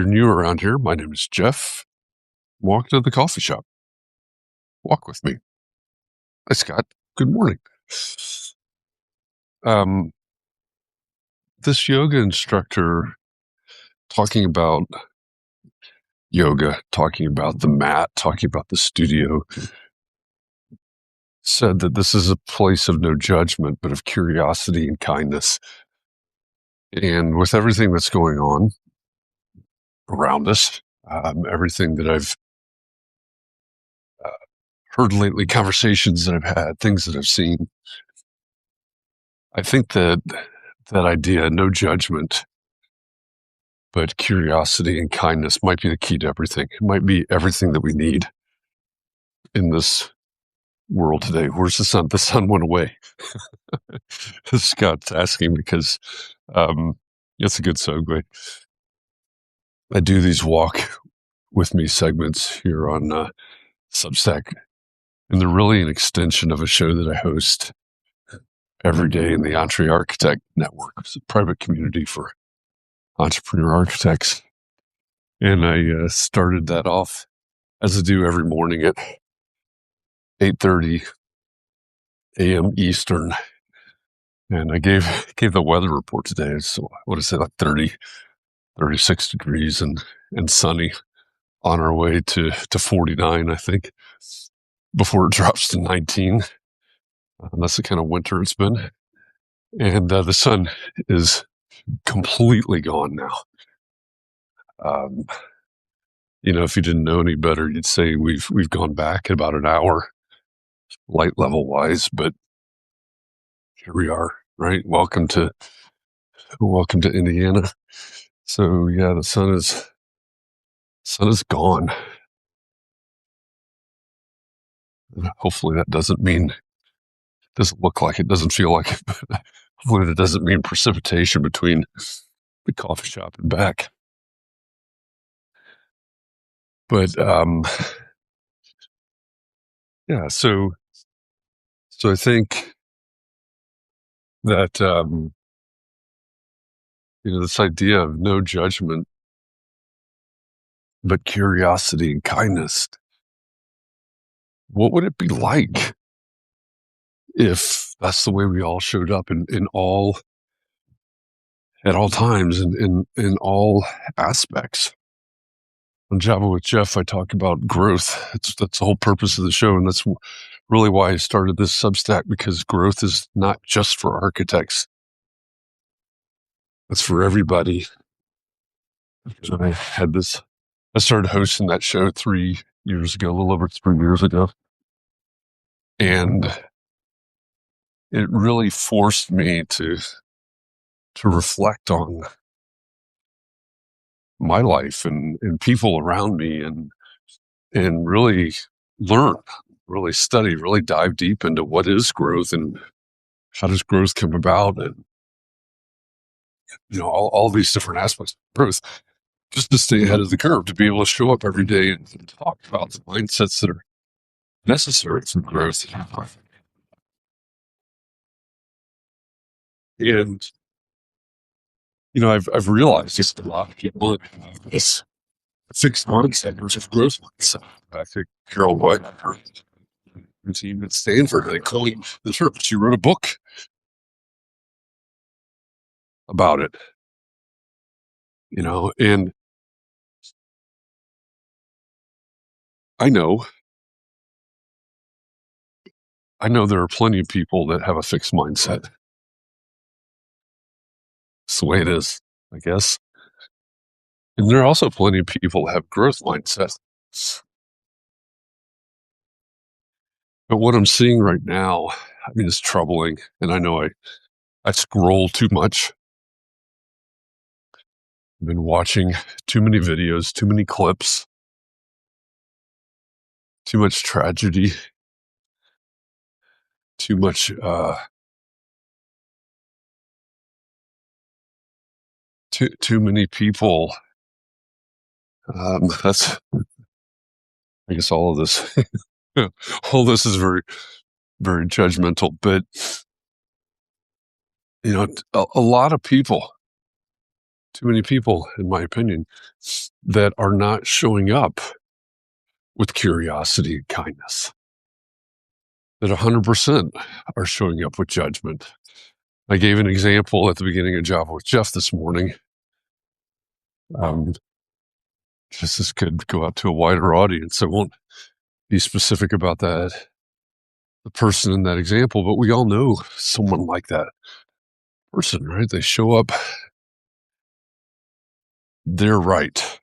You're new around here, my name is Jeff. Walk to the coffee shop. Walk with me. Hi, Scott. Good morning. This yoga instructor talking about yoga, talking about the mat, talking about the studio, said that this is a place of no judgment, but of curiosity and kindness. And with everything that's going on around us, everything that I've heard lately, conversations that I've had, things that I've seen, I think that idea, no judgment, but curiosity and kindness might be the key to everything. It might be everything that we need in this world today. Where's the sun? The sun went away. Scott's asking because it's a good segue. I do these walk with me segments here on Substack, and they're really an extension of a show that I host every day in the Entree Architect Network. It's a private community for entrepreneur architects. And I started that off, as I do every morning, at 8:30 a.m. Eastern. And I gave the weather report today. So what is it, like 36 degrees and sunny, on our way to 49, I think, before it drops to 19. That's the kind of winter it's been. And the sun is completely gone now. If you didn't know any better, you'd say we've gone back about an hour, light level wise, but here we are, right? Welcome to Indiana. So yeah, the sun is gone. Hopefully that doesn't look like it, doesn't feel like it, but hopefully that doesn't mean precipitation between the coffee shop and back. But yeah, so I think that this idea of no judgment, but curiosity and kindness. What would it be like if that's the way we all showed up at all times and in all aspects? On Java with Jeff, I talk about growth. That's the whole purpose of the show, and that's really why I started this Substack, because growth is not just for architects. It's for everybody. I started hosting that show 3 years ago, a little over 3 years ago. And it really forced me to reflect on my life and people around me and really learn, really study, really dive deep into what is growth and how does growth come about, and all these different aspects of growth, just to stay ahead of the curve, to be able to show up every day and talk about the mindsets that are necessary for growth. And I've realized just a lot of people have this fixed mindset versus growth mindset. Back to Carol White, her team at Stanford, they coined the term. She wrote a book about it, and I know there are plenty of people that have a fixed mindset. It's the way it is, I guess. And there are also plenty of people that have growth mindsets. But what I'm seeing right now, is troubling. And I know I scroll too much. I've been watching too many videos, too many clips, too much tragedy, too much too many people. That's, I guess, all of this. All this is very, very judgmental, but a lot of people too many people, in my opinion, that are not showing up with curiosity and kindness, that 100% are showing up with judgment. I gave an example at the beginning of Java with Jeff this morning. Just this could go out to a wider audience. I won't be specific about that, the person in that example, but we all know someone like that person, right? They show up, they're right?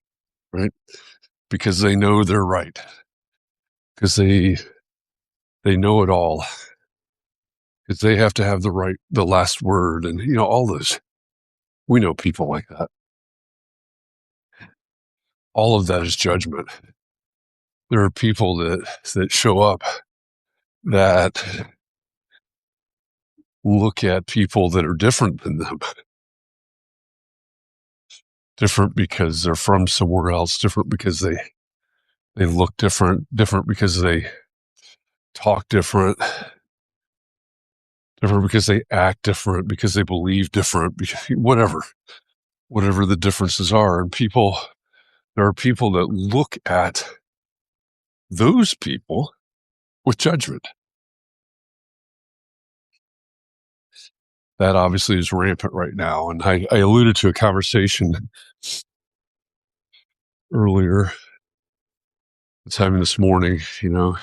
Because they know they're right, because they know it all, because they have to have the last word, and all those. We know people like that. All of that is judgment. There are people that show up that look at people that are different than them, different because they're from somewhere else, different because they look different because they talk different because they act different, because they believe different, because whatever the differences are. And there are people that look at those people with judgment. That obviously is rampant right now. And I alluded to a conversation earlier I was having this morning, a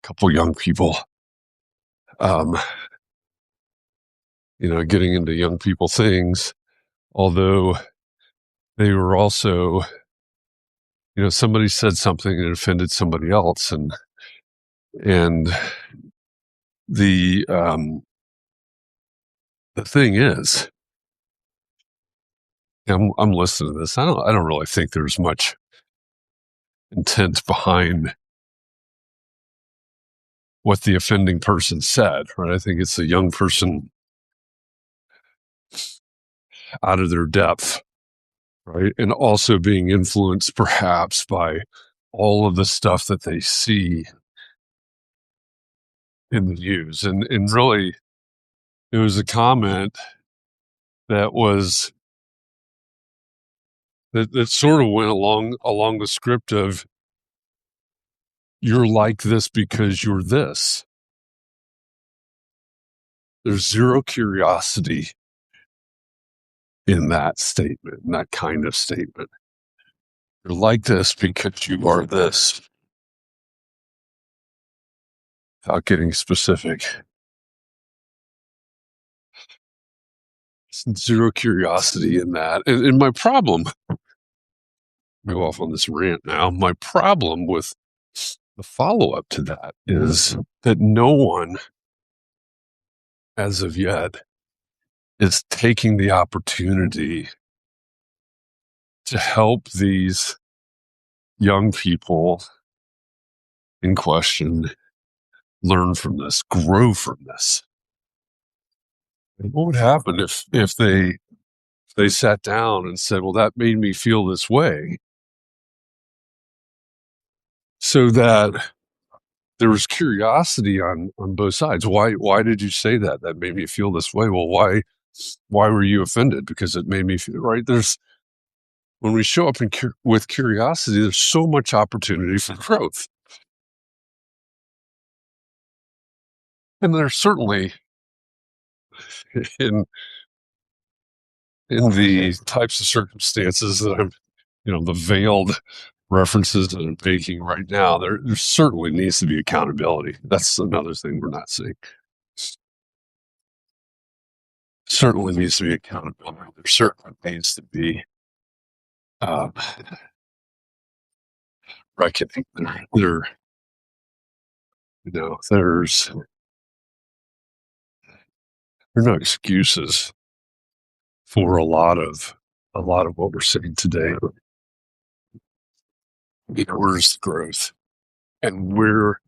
couple young people, getting into young people things, although they were also, somebody said something that offended somebody else. And the thing is, I'm listening to this. I don't really think there's much intent behind what the offending person said, right? I think it's a young person out of their depth, right? And also being influenced perhaps by all of the stuff that they see in the news. And really, it was a comment that was that sort of went along the script of, you're like this because you're this. There's zero curiosity in that statement, in that kind of statement. You're like this because you are this. Without getting specific. Zero curiosity in that. And my problem, I go off on this rant now, my problem with the follow-up to that is that no one, as of yet, is taking the opportunity to help these young people in question learn from this, grow from this. And what would happen if they sat down and said, well, that made me feel this way, so that there was curiosity on both sides. Why did you say that? That made me feel this way. Well, why were you offended? Because it made me feel right. When we show up with curiosity, there's so much opportunity for growth. And there's certainly in the types of circumstances that I'm, the veiled references that I'm making right now, there certainly needs to be accountability. That's another thing we're not seeing. Certainly needs to be accountability. There certainly needs to be reckoning. There are no excuses for a lot of what we're seeing today. Where's the growth, and where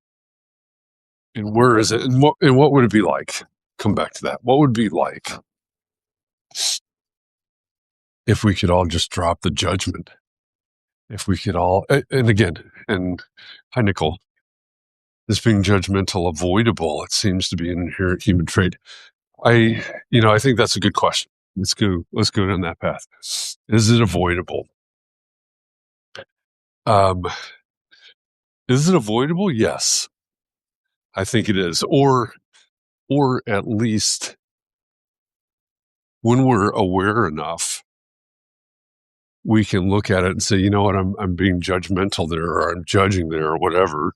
is it, and what would it be like? Come back to that. What would it be like if we could all just drop the judgment? If we could all, and again, and hi, Nicole, this being judgmental avoidable, it seems to be an inherent human trait. I think that's a good question. let's go down that path. Is it avoidable? Um, is it avoidable? Yes, I think it is. Or at least when we're aware enough, we can look at it and say, you know what, I'm being judgmental there, or I'm judging there, or whatever.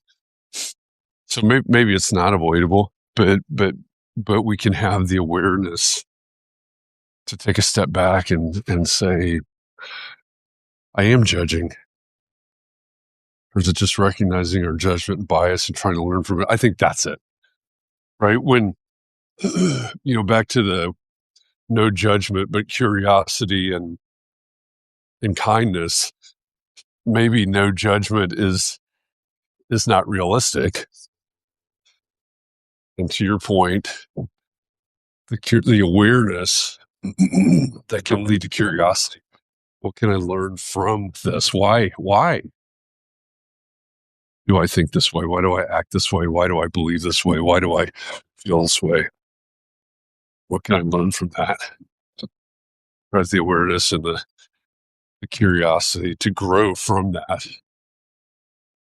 So maybe it's not avoidable, but we can have the awareness to take a step back and say, I am judging. Or is it just recognizing our judgment and bias and trying to learn from it? I think that's it, right? When, back to the no judgment, but curiosity and kindness, maybe no judgment is not realistic. And to your point, the awareness that can lead to curiosity. What can I learn from this? Why do I think this way? Why do I act this way? Why do I believe this way? Why do I feel this way? What can I learn from that? Right, the awareness and the curiosity to grow from that.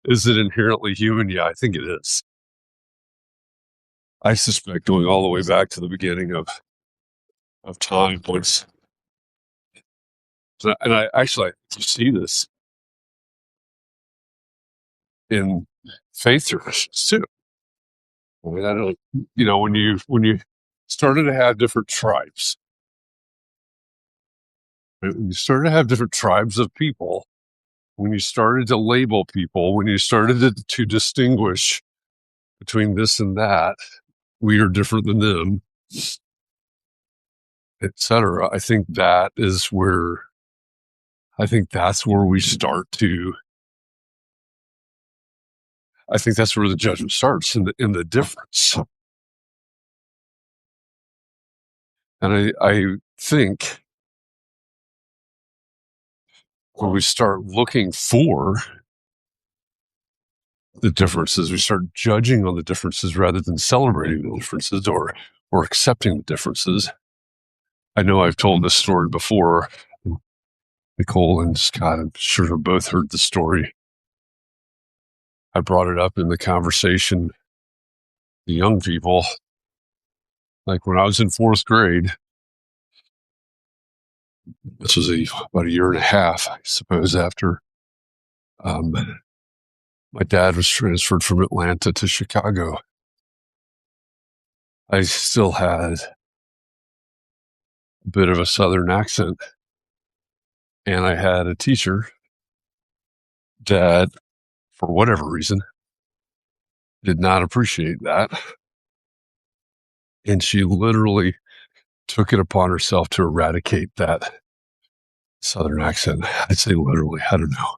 Is it inherently human? Yeah, I think it is. I suspect going all the way back to the beginning of time once. And I actually see this in faith traditions too. I mean, I don't, when you started to have different tribes, right? When you started to have different tribes of people, when you started to label people, when you started to distinguish between this and that, we are different than them, etc. I think that's where we start to. I think that's where the judgment starts in the difference. And I think when we start looking for the differences, we start judging on the differences rather than celebrating the differences or accepting the differences. I know I've told this story before. Nicole and Scott, I'm sure have both heard the story. I brought it up in the conversation, the young people, like when I was in 4th grade. This was about a year and a half, I suppose, after my dad was transferred from Atlanta to Chicago. I still had a bit of a Southern accent, and I had a teacher that, for whatever reason, did not appreciate that. And she literally took it upon herself to eradicate that Southern accent. I'd say literally. I don't know.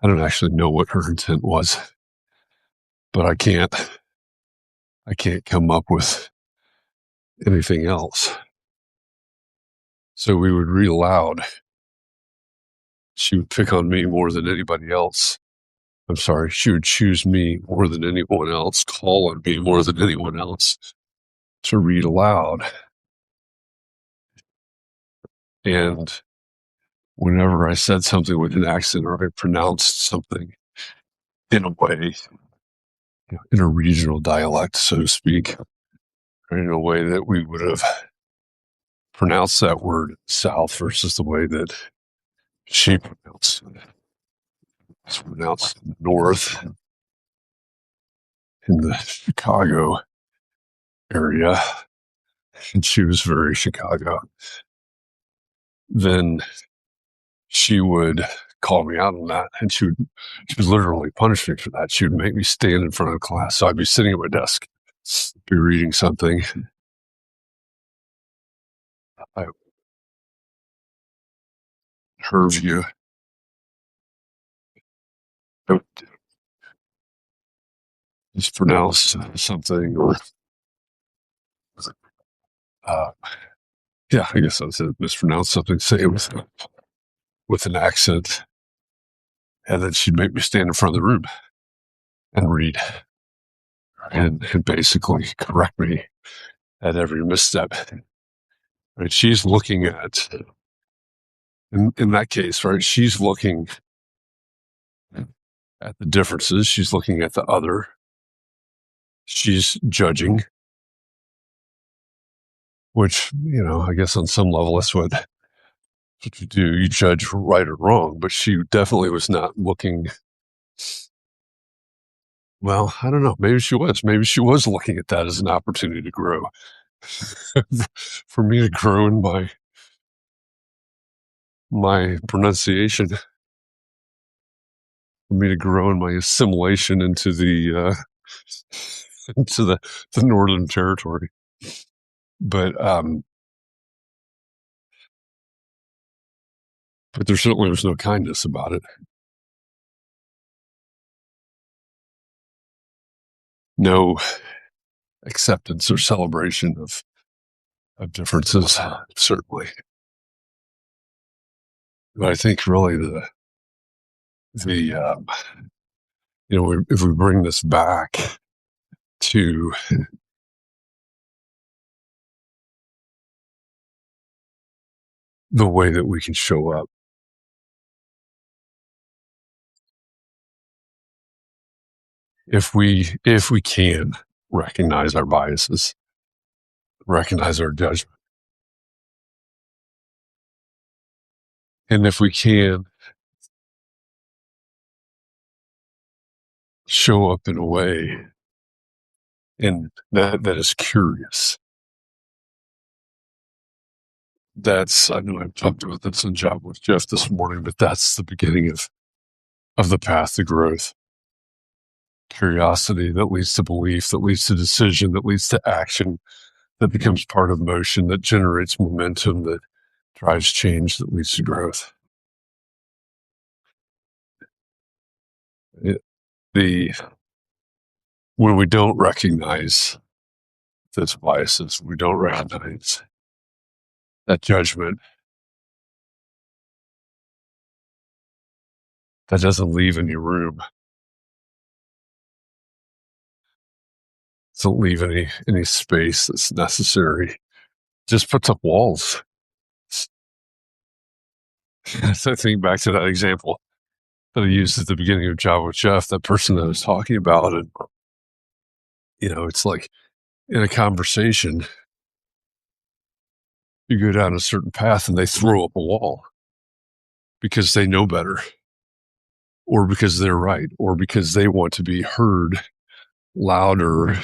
I don't actually know what her intent was, but I can't come up with anything else. So we would read aloud. She would pick on me more than anybody else. I'm sorry, she would choose me more than anyone else, call on me more than anyone else to read aloud. And whenever I said something with an accent or I pronounced something in a way, in a regional dialect, so to speak, or in a way that we would have pronounced that word South versus the way that she pronounced it. It's pronounced North in the Chicago area, and she was very Chicago. Then she would call me out on that, and she would literally punish me for that. She would make me stand in front of class. So I'd be sitting at my desk, be reading something. Her view. I would mispronounce something, or I guess I said mispronounce something, say it with an accent, and then she'd make me stand in front of the room and read, and basically correct me at every misstep. right? She's looking at, in that case, right? She's looking at the differences. She's looking at the other. She's judging, which, I guess on some level, that's what you do. You judge right or wrong, but she definitely was not looking. Well, I don't know. Maybe she was. Maybe she was looking at that as an opportunity to grow. For me to grow in my pronunciation, for me to grow in my assimilation into the into the Northern Territory. But there certainly was no kindness about it. No acceptance or celebration of differences, certainly. But I think really the if we bring this back to the way that we can show up, if we can recognize our biases, recognize our judgment, and if we can show up in a way and that is curious. I know I've talked about this in Job with Jeff this morning, but that's the beginning of the path to growth. Curiosity that leads to belief, that leads to decision, that leads to action, that becomes part of motion, that generates momentum, that drives change, that leads to growth. When we don't recognize those biases, we don't recognize that judgment, that doesn't leave any room, doesn't leave any space that's necessary, just puts up walls. So I think back to that example that I used at the beginning of Job with Jeff, that person that I was talking about, and it's like in a conversation, you go down a certain path and they throw up a wall because they know better, or because they're right, or because they want to be heard louder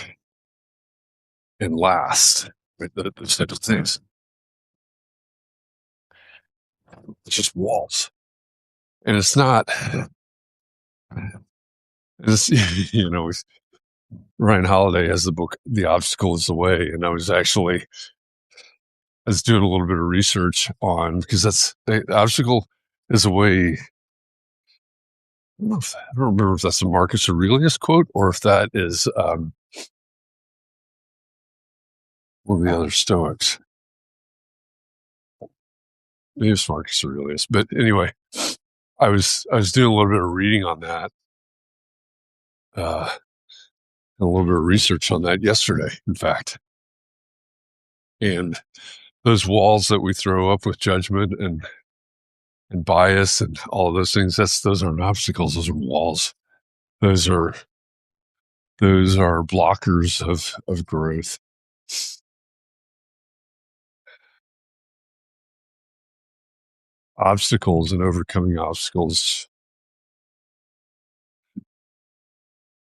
and last. Right? Those types of things. It's just walls. And it's not, it's, Ryan Holiday has the book, The Obstacle is the Way. And I was doing a little bit of research on, because the obstacle is a way. I don't remember if that's a Marcus Aurelius quote or if that is one of the other Stoics. Maybe it's Marcus Aurelius. But anyway, I was doing a little bit of reading on that, a little bit of research on that yesterday, in fact. And those walls that we throw up with judgment and bias and all of those things, those aren't obstacles, those are walls. Those are blockers of growth. Obstacles and overcoming obstacles.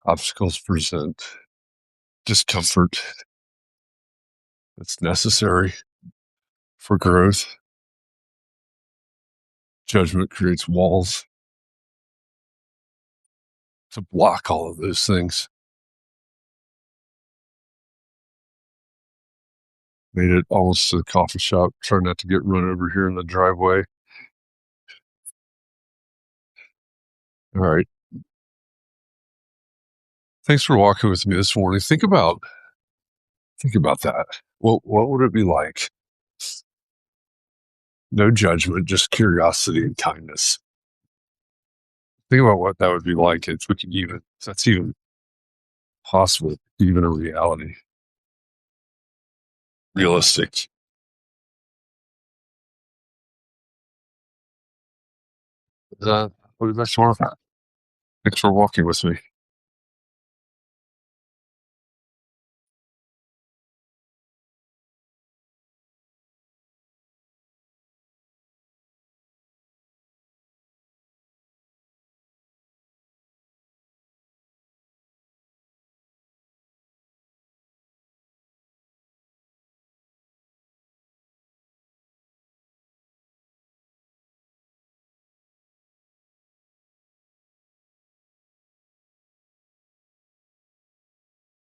Obstacles present discomfort that's necessary for growth. Judgment creates walls to block all of those things. Made it almost to the coffee shop. Try not to get run over here in the driveway. All right. Thanks for walking with me this morning. Think about that. What would it be like? No judgment, just curiosity and kindness. Think about what that would be like if that's even possible, even a reality, realistic. We'll be back tomorrow. Thanks for walking with me.